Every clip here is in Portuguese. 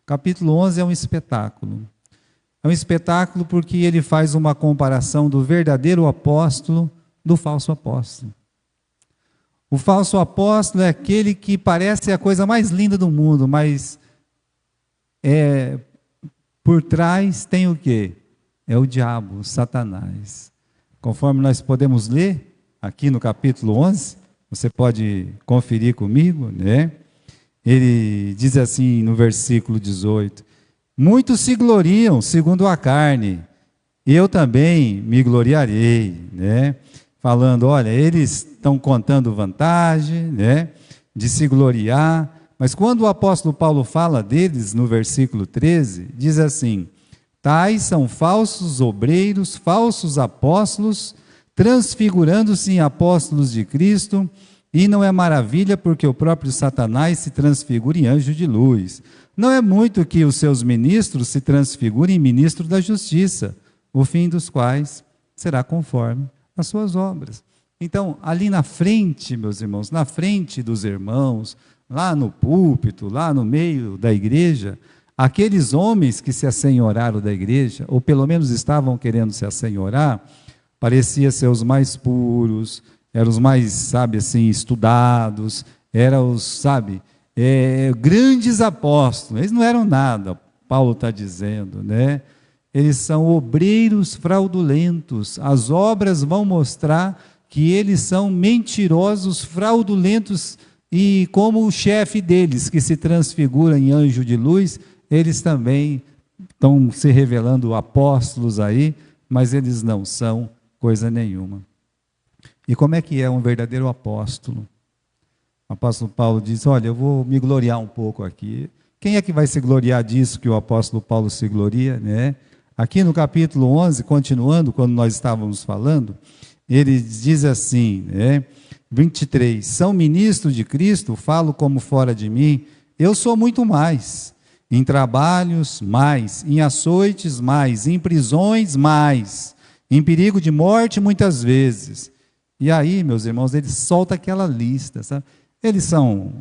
Capítulo 11 é um espetáculo. É um espetáculo porque ele faz uma comparação do verdadeiro apóstolo do falso apóstolo. O falso apóstolo é aquele que parece a coisa mais linda do mundo, mas por trás tem o quê? É o diabo, Satanás. Conforme nós podemos ler aqui no capítulo 11, você pode conferir comigo, né? Ele diz assim no versículo 18: muitos se gloriam segundo a carne, eu também me gloriarei, né? Falando, olha, eles estão contando vantagem, né? De se gloriar, mas quando o apóstolo Paulo fala deles, no versículo 13, diz assim: tais são falsos obreiros, falsos apóstolos, transfigurando-se em apóstolos de Cristo, e não é maravilha porque o próprio Satanás se transfigura em anjo de luz. Não é muito que os seus ministros se transfigurem em ministros da justiça, o fim dos quais será conforme as suas obras. Então, ali na frente, meus irmãos, na frente dos irmãos, lá no púlpito, lá no meio da igreja, aqueles homens que se assenhoraram da igreja, ou pelo menos estavam querendo se assenhorar, pareciam ser os mais puros, eram os mais, sabe, assim, estudados, eram os, sabe, grandes apóstolos. Eles não eram nada, Paulo está dizendo, né? Eles são obreiros fraudulentos. As obras vão mostrar que eles são mentirosos, fraudulentos, e como o chefe deles, que se transfigura em anjo de luz, eles também estão se revelando apóstolos aí, mas eles não são coisa nenhuma. E como é que é um verdadeiro apóstolo? O apóstolo Paulo diz, olha, eu vou me gloriar um pouco aqui. Quem é que vai se gloriar disso que o apóstolo Paulo se gloria, né? Aqui no capítulo 11, continuando, quando nós estávamos falando, ele diz assim, né? 23, são ministros de Cristo, falo como fora de mim, eu sou muito mais, em trabalhos mais, em açoites mais, em prisões mais, em perigo de morte muitas vezes. E aí, meus irmãos, ele solta aquela lista, sabe? Eles são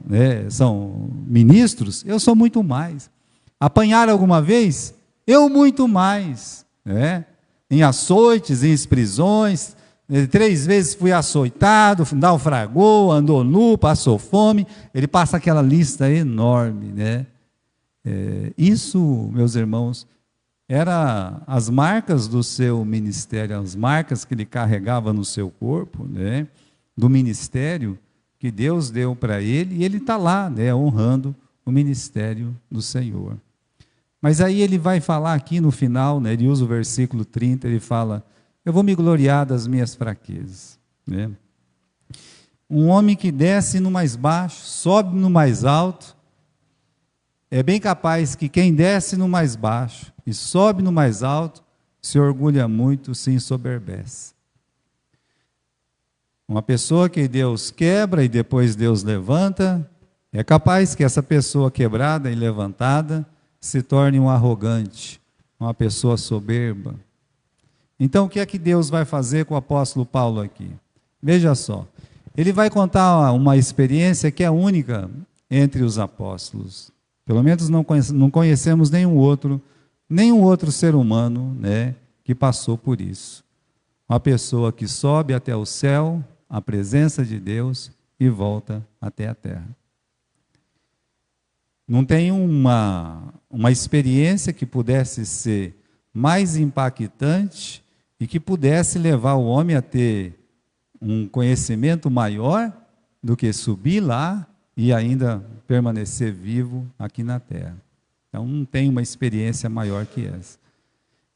ministros, eu sou muito mais. Apanharam alguma vez? Eu muito mais, né? Em açoites, em prisões, 3 vezes fui açoitado, naufragou, andou nu, passou fome. Ele passa aquela lista enorme, né? Isso, meus irmãos, era as marcas do seu ministério, as marcas que ele carregava no seu corpo, né? Do ministério que Deus deu para ele, e ele está lá, né? Honrando o ministério do Senhor. Mas aí ele vai falar aqui no final, né? Ele usa o versículo 30, ele fala, eu vou me gloriar das minhas fraquezas, né? Um homem que desce no mais baixo, sobe no mais alto, é bem capaz que quem desce no mais baixo e sobe no mais alto, se orgulha muito, se ensoberbece. Uma pessoa que Deus quebra e depois Deus levanta, é capaz que essa pessoa quebrada e levantada se torne um arrogante, uma pessoa soberba. Então, o que é que Deus vai fazer com o apóstolo Paulo aqui? Veja só, ele vai contar uma experiência que é única entre os apóstolos. Pelo menos não conhecemos nenhum outro ser humano, né, que passou por isso. Uma pessoa que sobe até o céu, a presença de Deus, e volta até a terra. Não tem uma experiência que pudesse ser mais impactante e que pudesse levar o homem a ter um conhecimento maior do que subir lá e ainda permanecer vivo aqui na terra. Então não tem uma experiência maior que essa.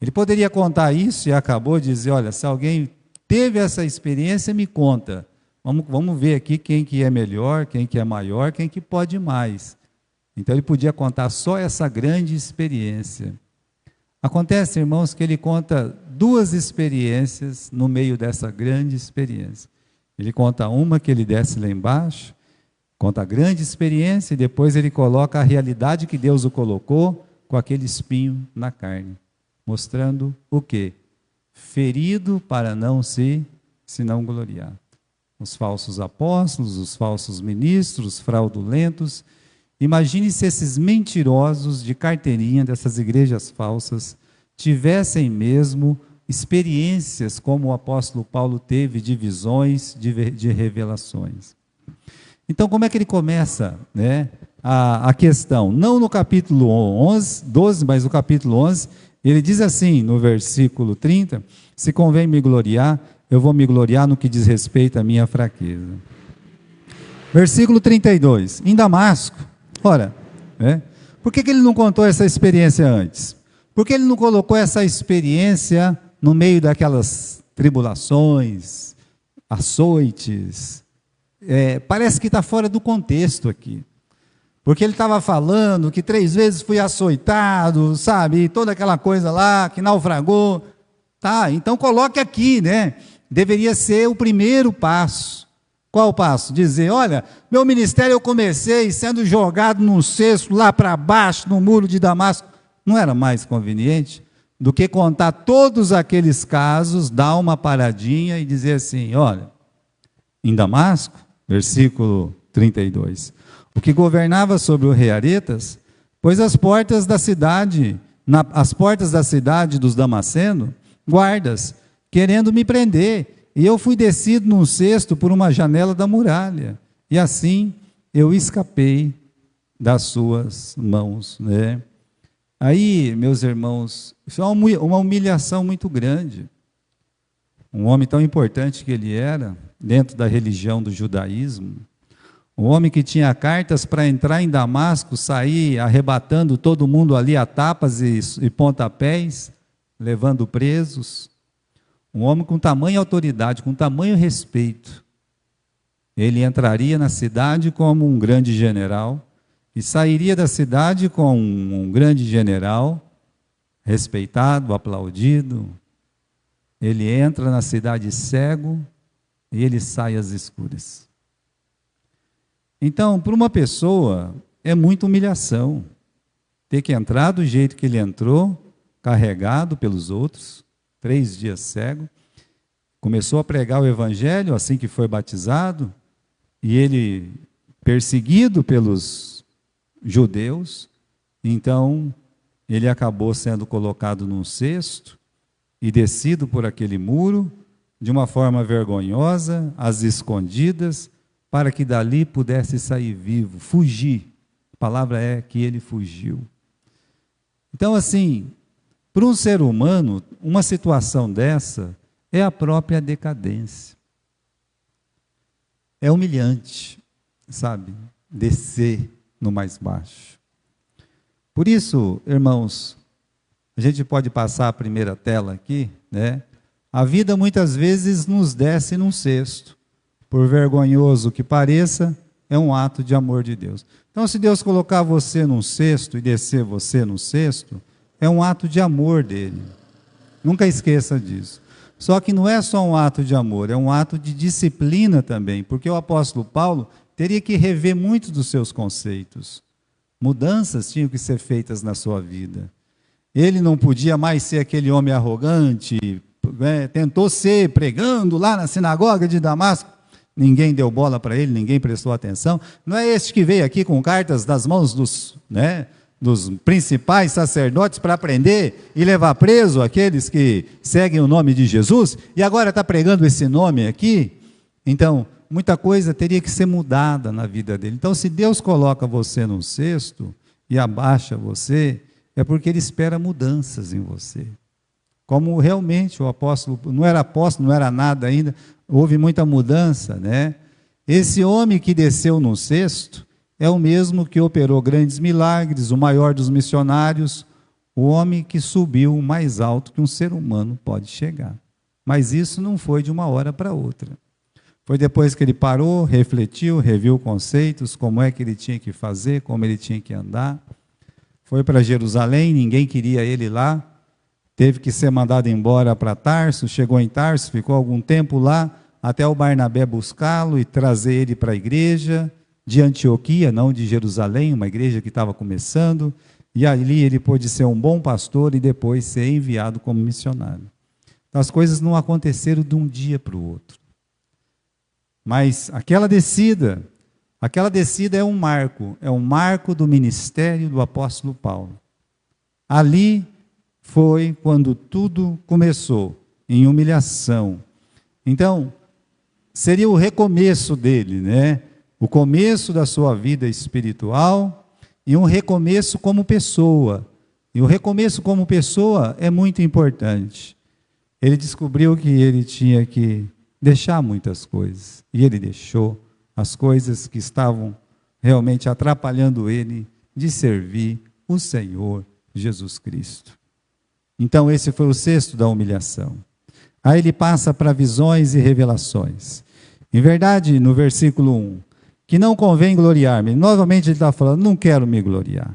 Ele poderia contar isso e acabou de dizer, olha, se alguém teve essa experiência, me conta. Vamos ver aqui quem que é melhor, quem que é maior, quem que pode mais. Então ele podia contar só essa grande experiência. Acontece, irmãos, que ele conta 2 experiências no meio dessa grande experiência. Ele conta uma que ele desce lá embaixo, conta a grande experiência e depois ele coloca a realidade que Deus o colocou com aquele espinho na carne, mostrando o quê? Ferido para não se não gloriar. Os falsos apóstolos, os falsos ministros, fraudulentos, Imagine se esses mentirosos de carteirinha dessas igrejas falsas tivessem mesmo experiências como o apóstolo Paulo teve de visões, de revelações. Então, como é que ele começa, né, a questão? Não no capítulo 12, mas no capítulo 11, ele diz assim, no versículo 30, se convém me gloriar, eu vou me gloriar no que diz respeito à minha fraqueza. Versículo 32, em Damasco, ora, né, por que ele não contou essa experiência antes? Por que ele não colocou essa experiência no meio daquelas tribulações, açoites? Parece que está fora do contexto aqui. Porque ele estava falando que 3 vezes fui açoitado, sabe? E toda aquela coisa lá, que naufragou. Tá, então coloque aqui, né? Deveria ser o primeiro passo. Qual o passo? Dizer, olha, meu ministério eu comecei sendo jogado num cesto lá para baixo, no muro de Damasco. Não era mais conveniente do que contar todos aqueles casos, dar uma paradinha e dizer assim, olha, em Damasco, versículo 32, o que governava sobre o rei Aretas, pôs as portas da cidade, as portas da cidade dos Damascenos, guardas, querendo me prender, e eu fui descido num cesto por uma janela da muralha, e assim eu escapei das suas mãos, né? Aí, meus irmãos, isso é uma humilhação muito grande. Um homem tão importante que ele era, dentro da religião do judaísmo, um homem que tinha cartas para entrar em Damasco, sair arrebatando todo mundo ali a tapas e pontapés, levando presos. Um homem com tamanha autoridade, com tamanho respeito. Ele entraria na cidade como um grande general e sairia da cidade com um grande general, respeitado, aplaudido. Ele entra na cidade cego e ele sai às escuras. Então, para uma pessoa, é muita humilhação ter que entrar do jeito que ele entrou, carregado pelos outros, 3 dias cego, começou a pregar o evangelho assim que foi batizado, e ele perseguido pelos judeus, então ele acabou sendo colocado num cesto e descido por aquele muro, de uma forma vergonhosa, às escondidas, para que dali pudesse sair vivo, fugir. A palavra é que ele fugiu. Então, assim, para um ser humano, uma situação dessa é a própria decadência. É humilhante, sabe? Descer no mais baixo. Por isso, irmãos, a gente pode passar a primeira tela aqui, né? A vida muitas vezes nos desce num cesto. Por vergonhoso que pareça, é um ato de amor de Deus. Então, se Deus colocar você num cesto e descer você num cesto, é um ato de amor dele. Nunca esqueça disso. Só que não é só um ato de amor, é um ato de disciplina também, porque o apóstolo Paulo teria que rever muitos dos seus conceitos. Mudanças tinham que ser feitas na sua vida. Ele não podia mais ser aquele homem arrogante, tentou ser pregando lá na sinagoga de Damasco, ninguém deu bola para ele, ninguém prestou atenção. Não é este que veio aqui com cartas das mãos dos principais sacerdotes para prender e levar preso aqueles que seguem o nome de Jesus, e agora está pregando esse nome aqui. Então, muita coisa teria que ser mudada na vida dele. Então, se Deus coloca você num cesto e abaixa você, é porque ele espera mudanças em você. Como realmente o apóstolo, não era nada ainda, houve muita mudança, né? Esse homem que desceu no cesto é o mesmo que operou grandes milagres, o maior dos missionários, o homem que subiu mais alto que um ser humano pode chegar. Mas isso não foi de uma hora para outra. Foi depois que ele parou, refletiu, reviu conceitos, como é que ele tinha que fazer, como ele tinha que andar. Foi para Jerusalém, ninguém queria ele lá, teve que ser mandado embora para Tarso, chegou em Tarso, ficou algum tempo lá, até o Barnabé buscá-lo e trazer ele para a igreja de Antioquia, não de Jerusalém, uma igreja que estava começando, e ali ele pôde ser um bom pastor e depois ser enviado como missionário. Então, as coisas não aconteceram de um dia para o outro. Mas aquela descida Aquela descida é um marco do ministério do apóstolo Paulo. Ali foi quando tudo começou, em humilhação. Então, seria o recomeço dele, né? O começo da sua vida espiritual e um recomeço como pessoa. E o recomeço como pessoa é muito importante. Ele descobriu que ele tinha que deixar muitas coisas. E ele deixou as coisas que estavam realmente atrapalhando ele de servir o Senhor Jesus Cristo. Então esse foi o sexto da humilhação. Aí ele passa para visões e revelações. Em verdade, no versículo 1, que não convém gloriar-me. Novamente ele está falando, não quero me gloriar,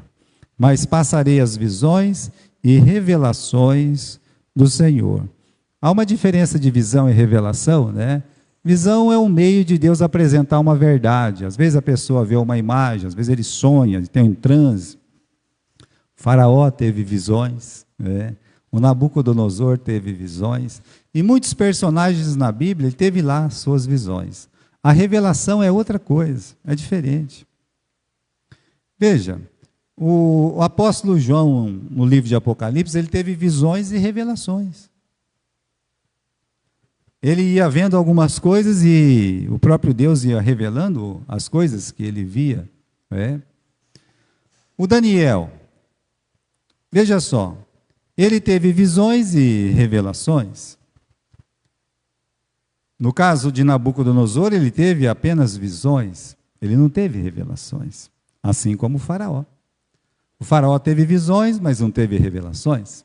mas passarei as visões e revelações do Senhor. Há uma diferença de visão e revelação, né? Visão é um meio de Deus apresentar uma verdade. Às vezes a pessoa vê uma imagem, às vezes ele sonha, ele tem um transe. O Faraó teve visões, né? O Nabucodonosor teve visões. E muitos personagens na Bíblia, ele teve lá suas visões. A revelação é outra coisa, é diferente. Veja, o apóstolo João, no livro de Apocalipse, ele teve visões e revelações. Ele ia vendo algumas coisas e o próprio Deus ia revelando as coisas que ele via. Né? O Daniel, veja só, ele teve visões e revelações. No caso de Nabucodonosor, ele teve apenas visões, ele não teve revelações, assim como o Faraó. O Faraó teve visões, mas não teve revelações.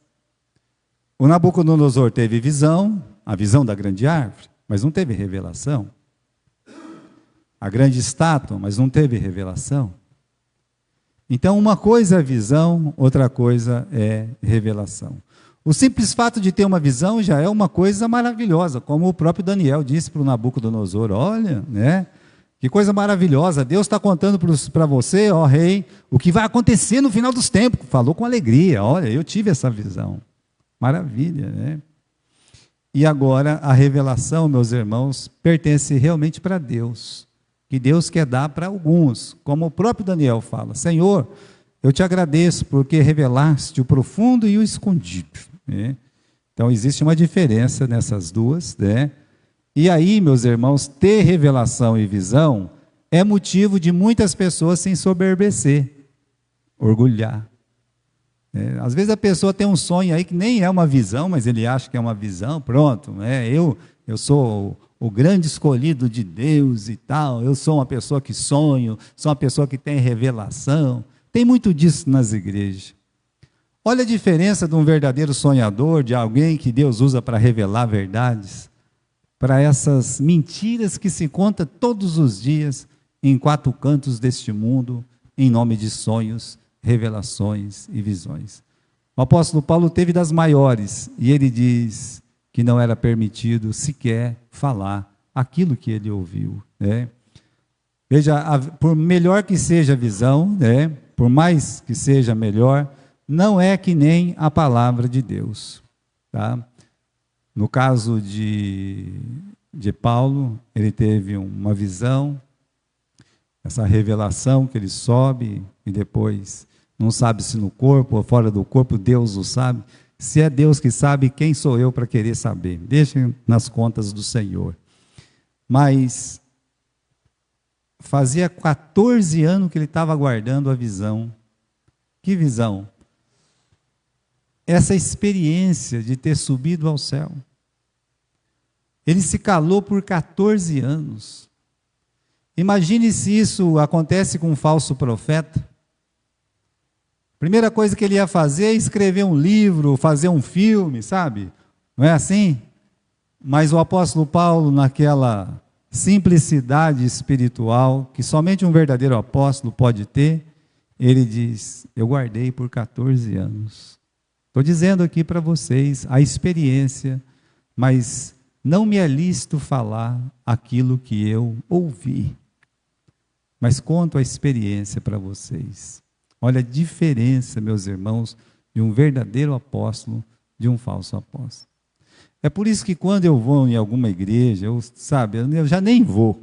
O Nabucodonosor teve visão, a visão da grande árvore, mas não teve revelação. A grande estátua, mas não teve revelação. Então, uma coisa é visão, outra coisa é revelação. O simples fato de ter uma visão já é uma coisa maravilhosa, como o próprio Daniel disse para o Nabucodonosor, olha, né? Que coisa maravilhosa, Deus está contando para você, ó rei, o que vai acontecer no final dos tempos. Falou com alegria, olha, eu tive essa visão. Maravilha, né? E agora a revelação, meus irmãos, pertence realmente para Deus, que Deus quer dar para alguns, como o próprio Daniel fala, Senhor, eu te agradeço porque revelaste o profundo e o escondido. Né? Então existe uma diferença nessas duas, né? E aí, meus irmãos, ter revelação e visão é motivo de muitas pessoas se ensoberbecer, orgulhar. Às vezes a pessoa tem um sonho aí que nem é uma visão, mas ele acha que é uma visão, pronto, eu sou o grande escolhido de Deus e tal, eu sou uma pessoa que sonho, sou uma pessoa que tem revelação. Tem muito disso nas igrejas. Olha a diferença de um verdadeiro sonhador, de alguém que Deus usa para revelar verdades, para essas mentiras que se conta todos os dias em quatro cantos deste mundo, em nome de sonhos, revelações e visões. O apóstolo Paulo teve das maiores, e ele diz que não era permitido sequer falar aquilo que ele ouviu. Né? Veja, por melhor que seja a visão, né? Por mais que seja melhor, não é que nem a palavra de Deus. Tá? No caso de Paulo, ele teve uma visão, essa revelação que ele sobe e depois não sabe se no corpo ou fora do corpo, Deus o sabe. Se é Deus que sabe, quem sou eu para querer saber? Deixem nas contas do Senhor. Mas fazia 14 anos que ele estava aguardando a visão. Que visão? Essa experiência de ter subido ao céu. Ele se calou por 14 anos. Imagine se isso acontece com um falso profeta. Primeira coisa que ele ia fazer é escrever um livro, fazer um filme, sabe? Não é assim? Mas o apóstolo Paulo, naquela simplicidade espiritual, que somente um verdadeiro apóstolo pode ter, ele diz, eu guardei por 14 anos. Estou dizendo aqui para vocês a experiência, mas não me é lícito falar aquilo que eu ouvi. Mas conto a experiência para vocês. Olha a diferença, meus irmãos, de um verdadeiro apóstolo de um falso apóstolo. É por isso que quando eu vou em alguma igreja, eu já nem vou.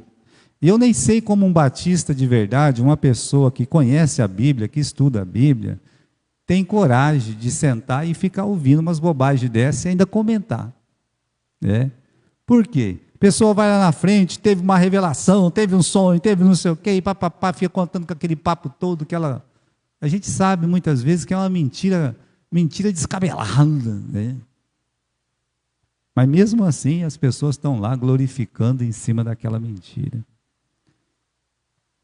E eu nem sei como um batista de verdade, uma pessoa que conhece a Bíblia, que estuda a Bíblia, tem coragem de sentar e ficar ouvindo umas bobagens dessas e ainda comentar. Né? Por quê? A pessoa vai lá na frente, teve uma revelação, teve um sonho, teve não sei o quê, e papapá, fica contando com aquele papo todo que ela... A gente sabe muitas vezes que é uma mentira descabelada, né? Mas mesmo assim as pessoas estão lá glorificando em cima daquela mentira.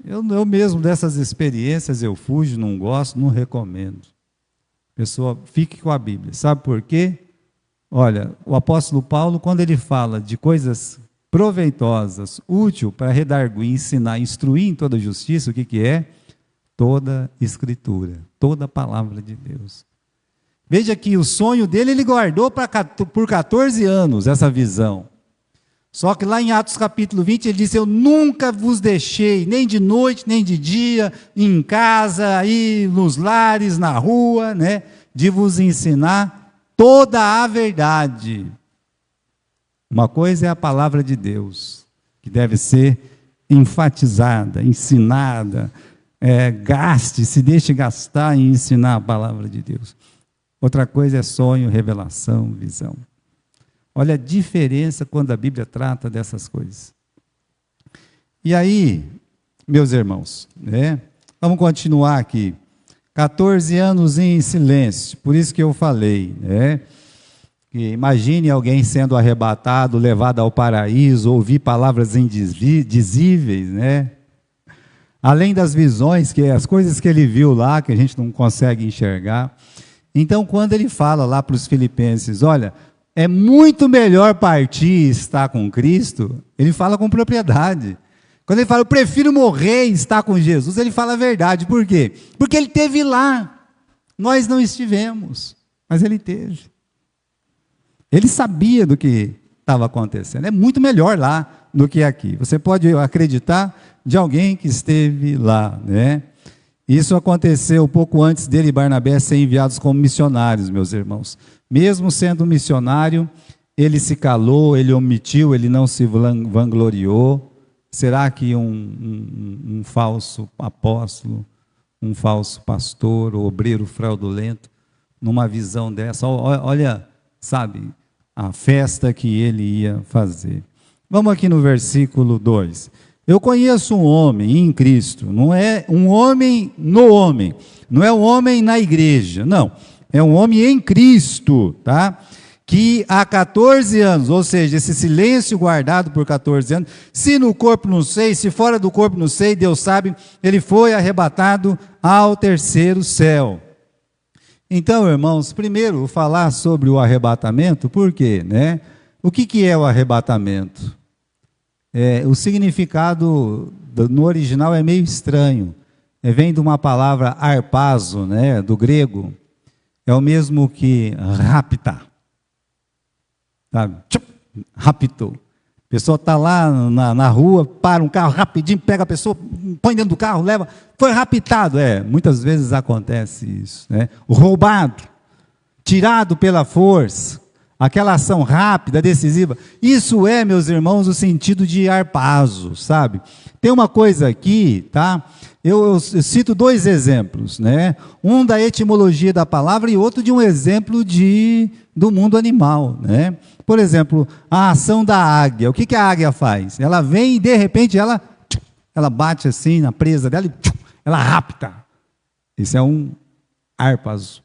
Eu mesmo dessas experiências eu fujo, não gosto, não recomendo. Pessoa, fique com a Bíblia. Sabe por quê? Olha, o apóstolo Paulo, quando ele fala de coisas proveitosas, útil para redarguir, ensinar, instruir em toda justiça, o que é? Toda Escritura, toda a palavra de Deus. Veja que o sonho dele, ele guardou por 14 anos, essa visão. Só que lá em Atos capítulo 20, ele disse, eu nunca vos deixei, nem de noite, nem de dia, em casa, aí nos lares, na rua, né, de vos ensinar toda a verdade. Uma coisa é a palavra de Deus, que deve ser enfatizada, ensinada, se deixe gastar em ensinar a palavra de Deus. Outra coisa é sonho, revelação, visão. Olha a diferença quando a Bíblia trata dessas coisas. E aí, meus irmãos, né, vamos continuar aqui. 14 anos em silêncio, por isso que eu falei, né, que imagine alguém sendo arrebatado, levado ao paraíso, ouvir palavras indizíveis, né? Além das visões, que as coisas que ele viu lá, que a gente não consegue enxergar. Então, quando ele fala lá para os filipenses, olha, é muito melhor partir e estar com Cristo, ele fala com propriedade. Quando ele fala, eu prefiro morrer e estar com Jesus, ele fala a verdade. Por quê? Porque ele esteve lá. Nós não estivemos, mas ele teve. Ele sabia do que estava acontecendo. É muito melhor lá do que aqui. Você pode acreditar de alguém que esteve lá, né? Isso aconteceu pouco antes dele e Barnabé serem enviados como missionários, meus irmãos. Mesmo sendo missionário, ele se calou, ele omitiu, ele não se vangloriou. Será que um falso apóstolo, um falso pastor, ou obreiro fraudulento, numa visão dessa, olha, sabe, a festa que ele ia fazer. Vamos aqui no versículo 2. Eu conheço um homem em Cristo, não é um homem no homem, não é um homem na igreja, não, é um homem em Cristo, tá? Que há 14 anos, ou seja, esse silêncio guardado por 14 anos, se no corpo não sei, se fora do corpo não sei, Deus sabe, ele foi arrebatado ao terceiro céu. Então, irmãos, primeiro vou falar sobre o arrebatamento, por quê, né? O que é o arrebatamento? O significado no original é meio estranho. Vem de uma palavra harpazo, né, do grego. É o mesmo que raptar. Sabe? Raptou. A pessoa está lá na rua, para um carro rapidinho, pega a pessoa, põe dentro do carro, leva. Foi raptado. Muitas vezes acontece isso, né? Roubado, tirado pela força. Aquela ação rápida, decisiva, isso meus irmãos, o sentido de harpazo, sabe? Tem uma coisa aqui, tá? Eu cito 2 exemplos, né? Um da etimologia da palavra e outro de um exemplo do mundo animal, né? Por exemplo, a ação da águia. O que a águia faz? Ela vem e de repente ela bate assim na presa dela e ela rapta. Isso é um harpazo.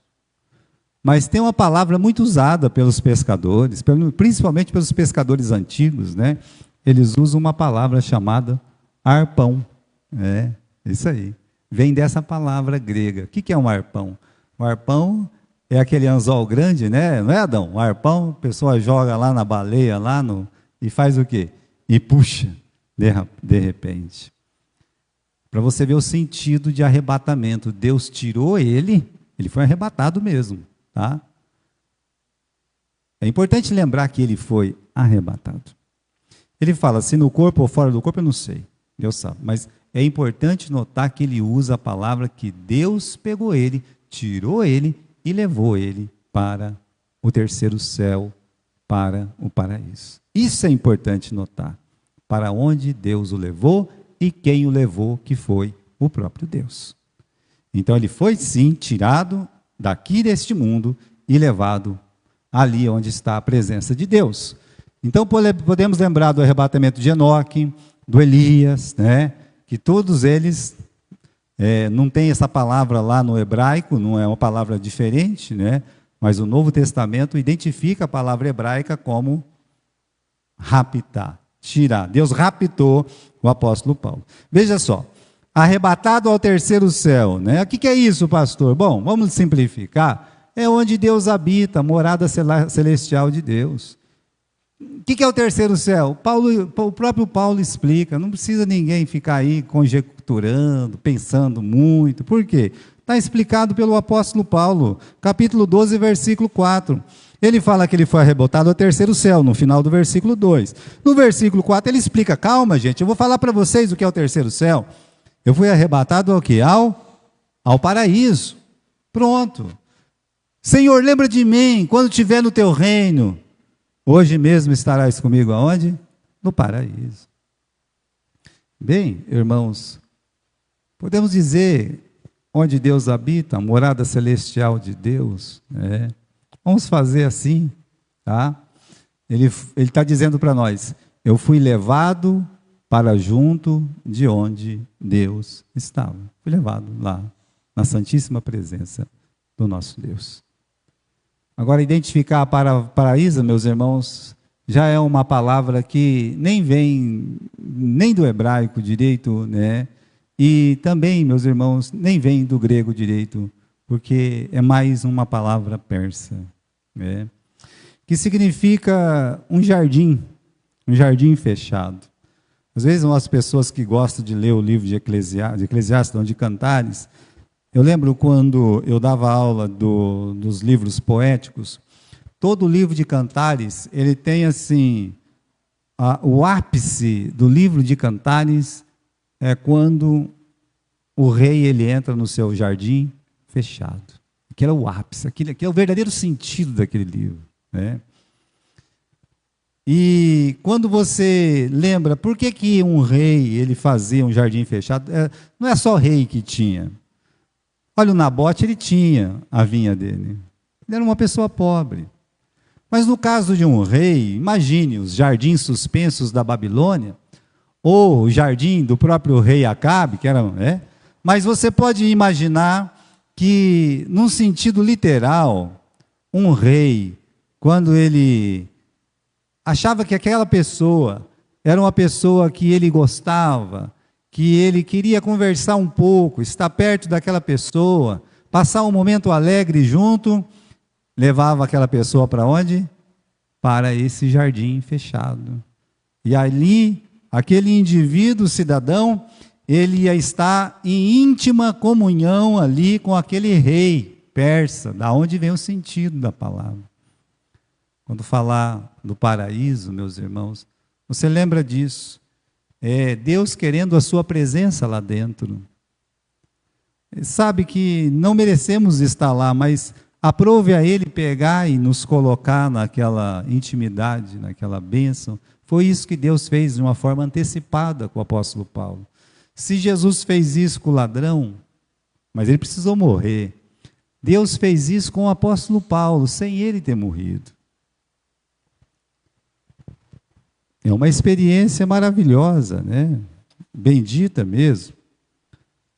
Mas tem uma palavra muito usada pelos pescadores, principalmente pelos pescadores antigos, né? Eles usam uma palavra chamada arpão. Isso aí. Vem dessa palavra grega. O que é um arpão? O arpão é aquele anzol grande, né? Não é, Adão? O arpão, a pessoa joga lá na baleia, e faz o quê? E puxa, de repente. Para você ver o sentido de arrebatamento. Deus tirou ele foi arrebatado mesmo. Tá? É importante lembrar que ele foi arrebatado. Ele fala, se no corpo ou fora do corpo, eu não sei, Deus sabe, mas é importante notar que ele usa a palavra que Deus pegou ele, tirou ele e levou ele para o terceiro céu, para o paraíso. Isso é importante notar, para onde Deus o levou e quem o levou, que foi o próprio Deus. Então ele foi sim tirado daqui deste mundo e levado ali onde está a presença de Deus. Então podemos lembrar do arrebatamento de Enoque, do Elias, né? Que todos eles, não tem essa palavra lá no hebraico, não é uma palavra diferente, né? Mas o Novo Testamento identifica a palavra hebraica como raptar, tirar. Deus raptou o apóstolo Paulo. Veja só, arrebatado ao terceiro céu, né? O que é isso, pastor? Bom, vamos simplificar. É onde Deus habita, a morada celestial de Deus. O que é o terceiro céu? O próprio Paulo explica, não precisa ninguém ficar aí conjecturando, pensando muito. Por quê? Está explicado pelo apóstolo Paulo, capítulo 12, versículo 4. Ele fala que ele foi arrebatado ao terceiro céu, no final do versículo 2. No versículo 4 ele explica, calma gente, eu vou falar para vocês o que é o terceiro céu. Eu fui arrebatado ao quê? Ao paraíso. Pronto. Senhor, lembra de mim, quando estiver no teu reino. Hoje mesmo estarás comigo aonde? No paraíso. Bem, irmãos, podemos dizer onde Deus habita, a morada celestial de Deus, né? Vamos fazer assim, tá? Ele está dizendo para nós, eu fui levado para junto de onde Deus estava. Fui levado lá, na santíssima presença do nosso Deus. Agora, identificar para paraíso, meus irmãos, já é uma palavra que nem vem nem do hebraico direito, né? E também, meus irmãos, nem vem do grego direito, porque é mais uma palavra persa, né? Que significa um jardim fechado. Às vezes, as pessoas que gostam de ler o livro de Eclesiastes, de Cantares, eu lembro quando eu dava aula dos livros poéticos, todo livro de Cantares, ele tem assim, o ápice do livro de Cantares é quando o rei ele entra no seu jardim fechado. Aquele é o ápice, aquele é o verdadeiro sentido daquele livro, né? E quando você lembra, por que um rei ele fazia um jardim fechado? Não é só o rei que tinha. Olha, o Nabote, ele tinha a vinha dele. Ele era uma pessoa pobre. Mas no caso de um rei, imagine os jardins suspensos da Babilônia, ou o jardim do próprio rei Acabe, que era, né? Mas você pode imaginar que, num sentido literal, um rei, quando ele achava que aquela pessoa era uma pessoa que ele gostava, que ele queria conversar um pouco, estar perto daquela pessoa, passar um momento alegre junto, levava aquela pessoa para onde? Para esse jardim fechado. E ali, aquele indivíduo, cidadão, ele ia estar em íntima comunhão ali com aquele rei persa, da onde vem o sentido da palavra. Quando falar do paraíso, meus irmãos, você lembra disso? É Deus querendo a sua presença lá dentro. Sabe que não merecemos estar lá, mas aprove a Ele pegar e nos colocar naquela intimidade, naquela bênção. Foi isso que Deus fez de uma forma antecipada com o apóstolo Paulo. Se Jesus fez isso com o ladrão, mas ele precisou morrer, Deus fez isso com o apóstolo Paulo, sem ele ter morrido. É uma experiência maravilhosa, né? Bendita mesmo.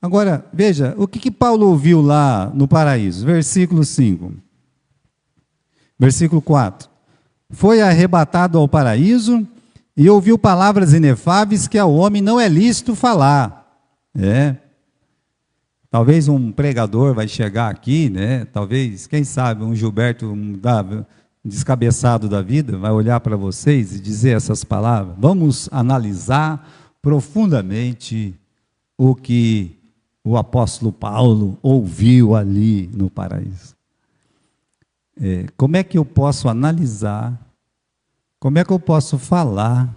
Agora, veja, o que Paulo ouviu lá no paraíso? Versículo 5. Versículo 4. Foi arrebatado ao paraíso e ouviu palavras inefáveis que ao homem não é lícito falar. Talvez um pregador vai chegar aqui, né? Talvez, quem sabe, um Gilberto descabeçado da vida, vai olhar para vocês e dizer essas palavras. Vamos analisar profundamente o que o apóstolo Paulo ouviu ali no paraíso. Como é que eu posso analisar? Como é que eu posso falar?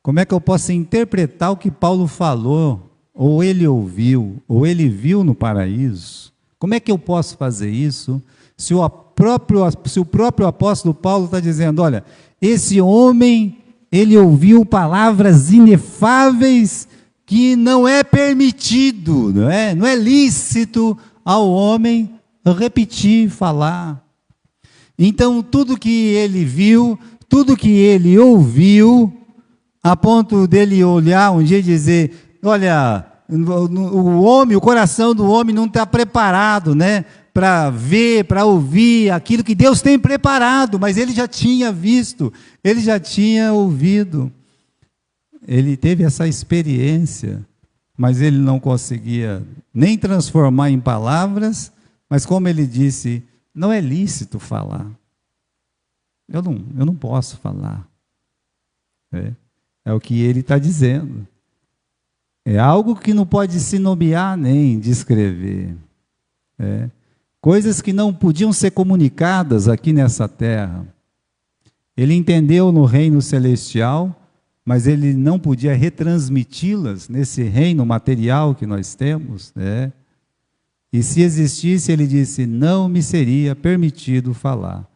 Como é que eu posso interpretar o que Paulo falou, ou ele ouviu, ou ele viu no paraíso? Como é que eu posso fazer isso? Se o próprio apóstolo Paulo está dizendo, olha, esse homem, ele ouviu palavras inefáveis que não é permitido, não é lícito ao homem repetir, falar. Então, tudo que ele viu, tudo que ele ouviu, a ponto dele olhar um dia e dizer, olha, o coração do homem não está preparado, né, para ver, para ouvir aquilo que Deus tem preparado, mas ele já tinha visto, ele já tinha ouvido. Ele teve essa experiência, mas ele não conseguia nem transformar em palavras, mas como ele disse, não é lícito falar. Eu não posso falar. É o que ele está dizendo. É algo que não pode se nomear nem descrever. Coisas que não podiam ser comunicadas aqui nessa terra. Ele entendeu no reino celestial, mas ele não podia retransmiti-las nesse reino material que nós temos. E se existisse, ele disse, não me seria permitido falar.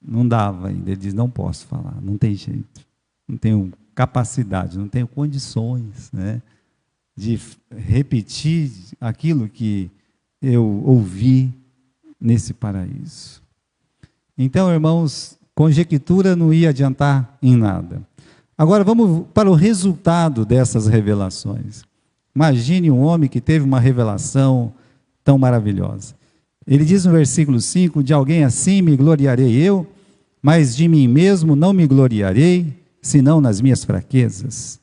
Não dava ainda, ele diz, não posso falar, não tem jeito, não tenho capacidade, não tenho condições, de repetir aquilo que eu ouvi nesse paraíso. Então, irmãos, conjectura não ia adiantar em nada. Agora vamos para o resultado dessas revelações. Imagine um homem que teve uma revelação tão maravilhosa. Ele diz no versículo 5, de alguém assim me gloriarei eu, mas de mim mesmo não me gloriarei, senão nas minhas fraquezas.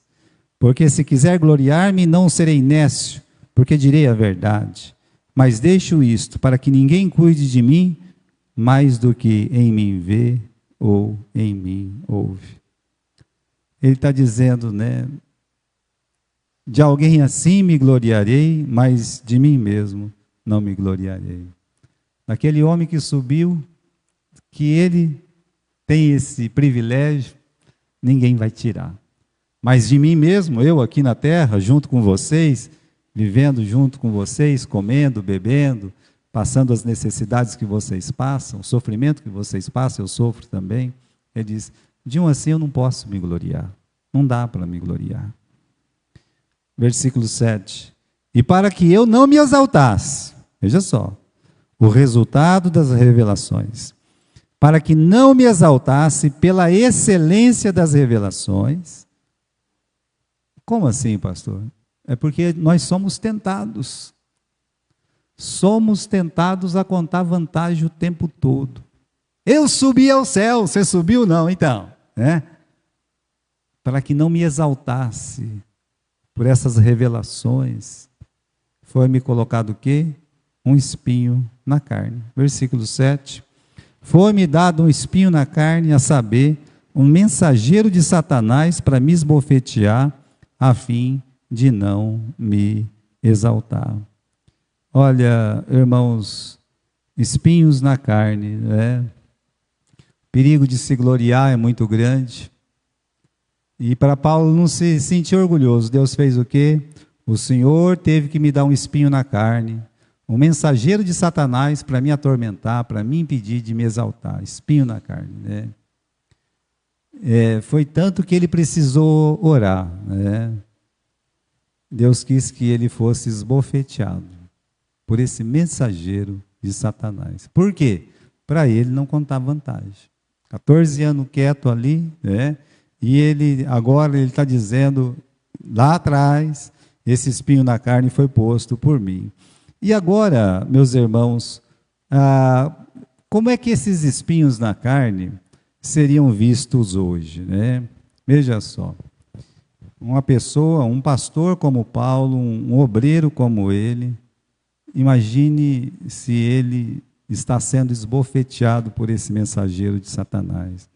Porque se quiser gloriar-me, não serei nécio, porque direi a verdade. Mas deixo isto, para que ninguém cuide de mim, mais do que em mim vê ou em mim ouve. Ele está dizendo, de alguém assim me gloriarei, mas de mim mesmo não me gloriarei. Daquele homem que subiu, que ele tem esse privilégio, ninguém vai tirar. Mas de mim mesmo, eu aqui na terra, junto com vocês, vivendo junto com vocês, comendo, bebendo, passando as necessidades que vocês passam, o sofrimento que vocês passam, eu sofro também. Ele diz, de um assim eu não posso me gloriar. Não dá para me gloriar. Versículo 7. E para que eu não me exaltasse, veja só, o resultado das revelações. Para que não me exaltasse pela excelência das revelações. Como assim, pastor? É porque nós somos tentados. Somos tentados a contar vantagem o tempo todo. Eu subi ao céu, você subiu? Não, então. Para que não me exaltasse por essas revelações, foi-me colocado o quê? Um espinho na carne. Versículo 7. Foi-me dado um espinho na carne, a saber, um mensageiro de Satanás para me esbofetear, a fim de não me exaltar. Olha, irmãos, espinhos na carne, O perigo de se gloriar é muito grande. E para Paulo não se sentir orgulhoso, Deus fez o quê? O Senhor teve que me dar um espinho na carne, um mensageiro de Satanás para me atormentar, para me impedir de me exaltar, espinho na carne, foi tanto que ele precisou orar, Deus quis que ele fosse esbofeteado por esse mensageiro de Satanás. Por quê? Para ele não contar vantagem. 14 anos quieto ali, e agora ele está dizendo, lá atrás, esse espinho na carne foi posto por mim. E agora, meus irmãos, como é que esses espinhos na carne seriam vistos hoje, Veja só, uma pessoa, um pastor como Paulo, um obreiro como ele, imagine se ele está sendo esbofeteado por esse mensageiro de Satanás.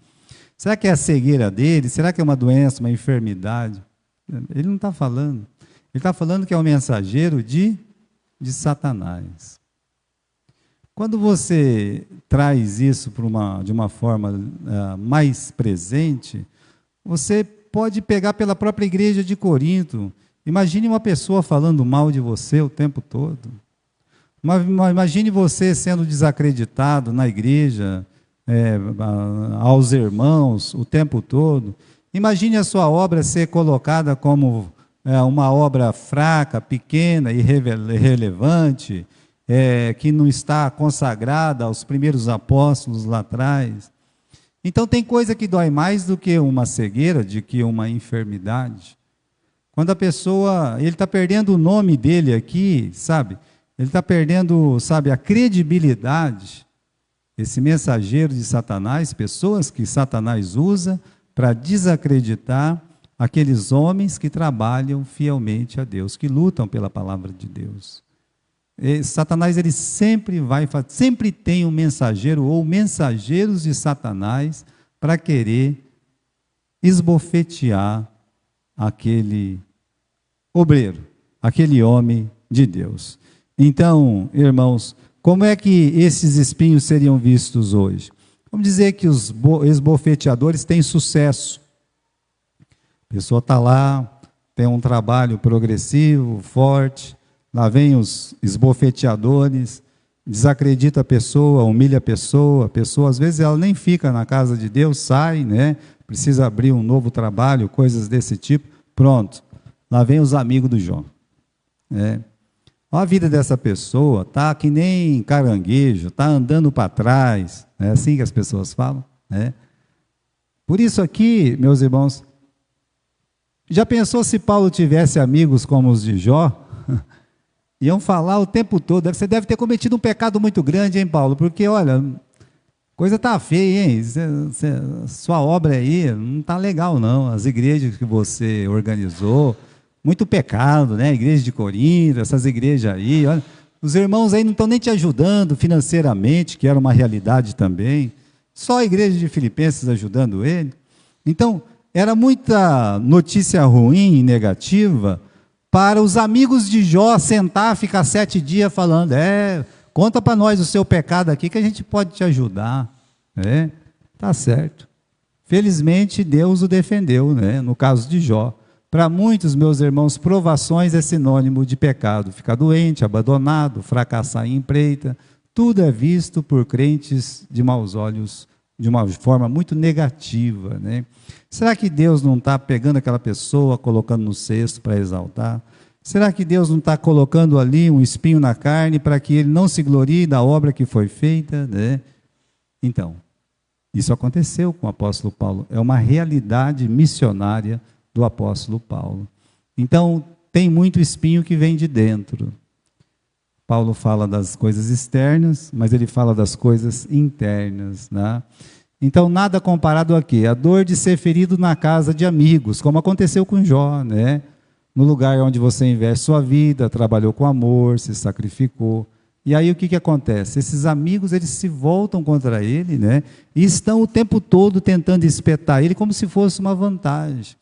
Será que é a cegueira dele? Será que é uma doença, uma enfermidade? Ele não está falando. Ele está falando que é um mensageiro de Satanás. Quando você traz isso de uma forma mais presente, você pode pegar pela própria igreja de Corinto. Imagine uma pessoa falando mal de você o tempo todo. Imagine você sendo desacreditado na igreja, aos irmãos o tempo todo. Imagine a sua obra ser colocada como uma obra fraca, pequena, irrelevante, que não está consagrada aos primeiros apóstolos lá atrás. Então tem coisa que dói mais do que uma cegueira, de que uma enfermidade. Quando a pessoa, ele está perdendo o nome dele aqui, sabe? Ele está perdendo, sabe, a credibilidade. Esse mensageiro de Satanás, pessoas que Satanás usa para desacreditar aqueles homens que trabalham fielmente a Deus, que lutam pela palavra de Deus. Satanás, ele sempre tem um mensageiro ou mensageiros de Satanás para querer esbofetear aquele obreiro, aquele homem de Deus. Então, irmãos, como é que esses espinhos seriam vistos hoje? Vamos dizer que os esbofeteadores têm sucesso. A pessoa está lá, tem um trabalho progressivo, forte, lá vem os esbofeteadores, desacredita a pessoa, humilha a pessoa às vezes ela nem fica na casa de Deus, sai, né? Precisa abrir um novo trabalho, coisas desse tipo, pronto, lá vem os amigos do Jó. A vida dessa pessoa está que nem caranguejo, está andando para trás, é assim que as pessoas falam, né? Por isso aqui, meus irmãos, já pensou se Paulo tivesse amigos como os de Jó? Iam falar o tempo todo, você deve ter cometido um pecado muito grande, hein, Paulo? Porque, olha, coisa está feia, hein? Sua obra aí não está legal, não. As igrejas que você organizou, muito pecado, né? Igreja de Corinto, essas igrejas aí, olha, os irmãos aí não estão nem te ajudando financeiramente, que era uma realidade também. Só a igreja de Filipenses ajudando ele. Então, era muita notícia ruim e negativa para os amigos de Jó sentar, ficar 7 dias falando, conta para nós o seu pecado aqui que a gente pode te ajudar. Tá certo. Felizmente Deus o defendeu, né? No caso de Jó. Para muitos, meus irmãos, provações é sinônimo de pecado. Ficar doente, abandonado, fracassar em empreita, tudo é visto por crentes de maus olhos, de uma forma muito negativa, né? Será que Deus não está pegando aquela pessoa, colocando no cesto para exaltar? Será que Deus não está colocando ali um espinho na carne para que ele não se glorie da obra que foi feita, né? Então, isso aconteceu com o apóstolo Paulo. É uma realidade missionária do apóstolo Paulo. Então, tem muito espinho que vem de dentro. Paulo fala das coisas externas, mas ele fala das coisas internas, né? Então, nada comparado a quê? A dor de ser ferido na casa de amigos, como aconteceu com Jó, né? No lugar onde você investe sua vida, trabalhou com amor, se sacrificou. E aí o que acontece? Esses amigos, eles se voltam contra ele, né? E estão o tempo todo tentando espetar ele como se fosse uma vantagem.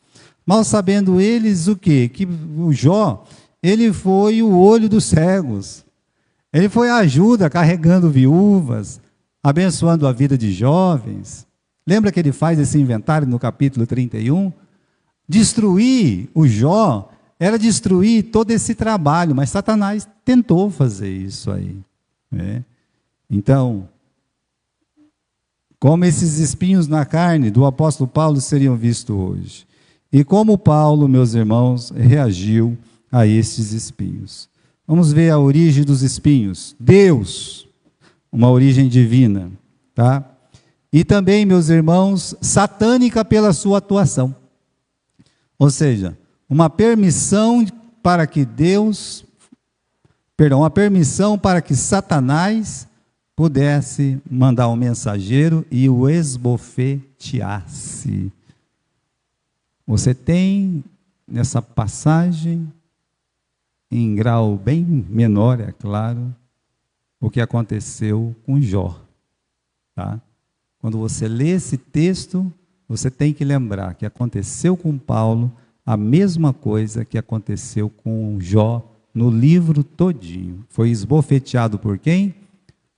Mal sabendo eles o quê? Que o Jó, ele foi o olho dos cegos. Ele foi a ajuda, carregando viúvas, abençoando a vida de jovens. Lembra que ele faz esse inventário no capítulo 31? Destruir o Jó era destruir todo esse trabalho, mas Satanás tentou fazer isso aí, né? Então, como esses espinhos na carne do apóstolo Paulo seriam vistos hoje? E como Paulo, meus irmãos, reagiu a esses espinhos? Vamos ver a origem dos espinhos. Deus, uma origem divina, tá? E também, meus irmãos, satânica pela sua atuação. Ou seja, uma permissão para que uma permissão para que Satanás pudesse mandar um mensageiro e o esbofeteasse. Você tem nessa passagem, em grau bem menor, é claro, o que aconteceu com Jó, tá? Quando você lê esse texto, você tem que lembrar que aconteceu com Paulo a mesma coisa que aconteceu com Jó no livro todinho. Foi esbofeteado por quem?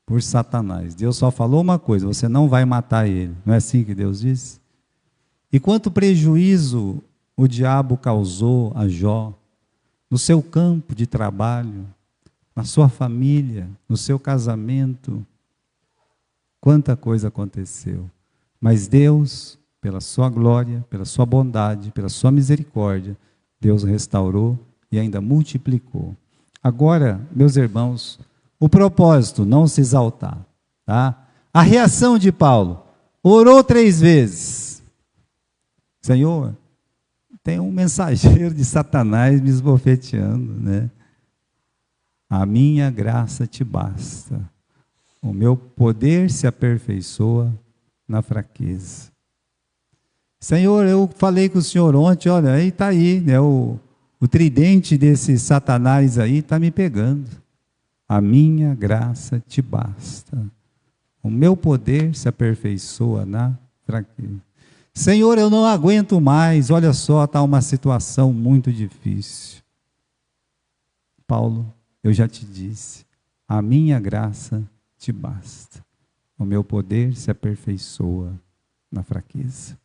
Por Satanás. Deus só falou uma coisa: você não vai matar ele. Não é assim que Deus disse? E quanto prejuízo o diabo causou a Jó, no seu campo de trabalho, na sua família, no seu casamento. Quanta coisa aconteceu. Mas Deus, pela sua glória, pela sua bondade, pela sua misericórdia, Deus restaurou e ainda multiplicou. Agora, meus irmãos, o propósito, não se exaltar, tá? A reação de Paulo, orou 3 vezes. Senhor, tem um mensageiro de Satanás me esbofeteando, né? A minha graça te basta. O meu poder se aperfeiçoa na fraqueza. Senhor, eu falei com o Senhor ontem, olha, aí está aí, né, o tridente desse Satanás aí está me pegando. A minha graça te basta. O meu poder se aperfeiçoa na fraqueza. Senhor, eu não aguento mais, olha só, está uma situação muito difícil. Paulo, eu já te disse, a minha graça te basta. O meu poder se aperfeiçoa na fraqueza.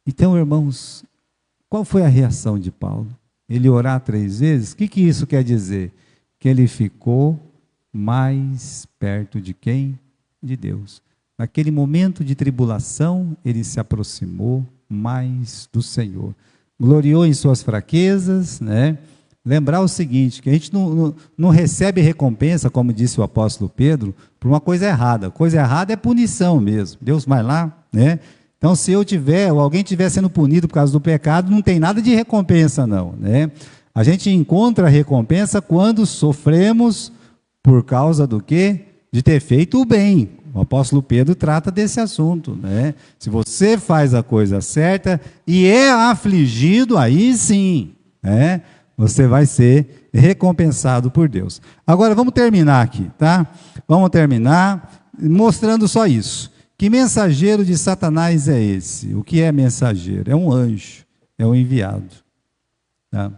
Então, irmãos, qual foi a reação de Paulo? Ele orar 3 vezes? O que isso quer dizer? Que ele ficou mais perto de quem? De Deus. Naquele momento de tribulação, ele se aproximou mais do Senhor. Gloriou em suas fraquezas, né? Lembrar o seguinte, que a gente não recebe recompensa, como disse o apóstolo Pedro, por uma coisa errada. Coisa errada é punição mesmo. Deus vai lá, né? Então, se eu tiver, ou alguém estiver sendo punido por causa do pecado, não tem nada de recompensa, não, né? A gente encontra a recompensa quando sofremos por causa do quê? De ter feito o bem. O apóstolo Pedro trata desse assunto, né? Se você faz a coisa certa e é afligido, aí sim, né? Você vai ser recompensado por Deus. Agora, vamos terminar aqui, tá? Vamos terminar mostrando só isso. Que mensageiro de Satanás é esse? O que é mensageiro? É um anjo, é um enviado. Tá?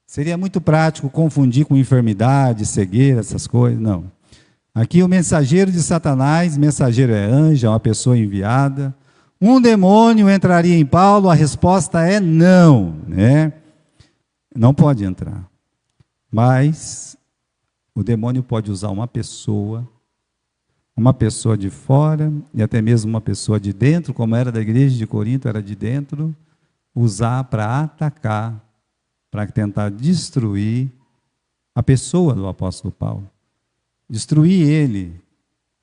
Seria muito prático confundir com enfermidade, cegueira, essas coisas, não. Aqui o mensageiro de Satanás, mensageiro é anjo, é uma pessoa enviada. Um demônio entraria em Paulo? A resposta é não, né? Não pode entrar. Mas o demônio pode usar uma pessoa de fora e até mesmo uma pessoa de dentro, como era da igreja de Corinto, era de dentro, usar para atacar, para tentar destruir a pessoa do apóstolo Paulo. Destruir ele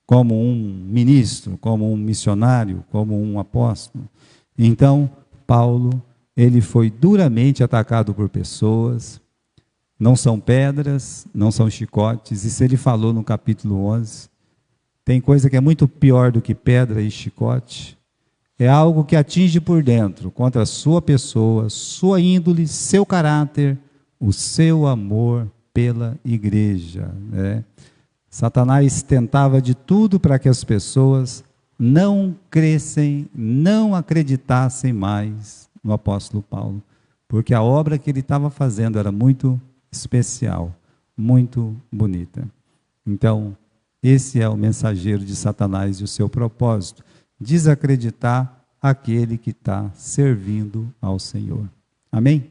como um ministro, como um missionário, como um apóstolo. Então, Paulo, ele foi duramente atacado por pessoas, não são pedras, não são chicotes, isso ele falou no capítulo 11. Tem coisa que é muito pior do que pedra e chicote. É algo que atinge por dentro, contra a sua pessoa, sua índole, seu caráter, o seu amor pela igreja, né? Satanás tentava de tudo para que as pessoas não crescem, não acreditassem mais no apóstolo Paulo, porque a obra que ele estava fazendo era muito especial, muito bonita. Então, esse é o mensageiro de Satanás e o seu propósito, desacreditar aquele que está servindo ao Senhor. Amém?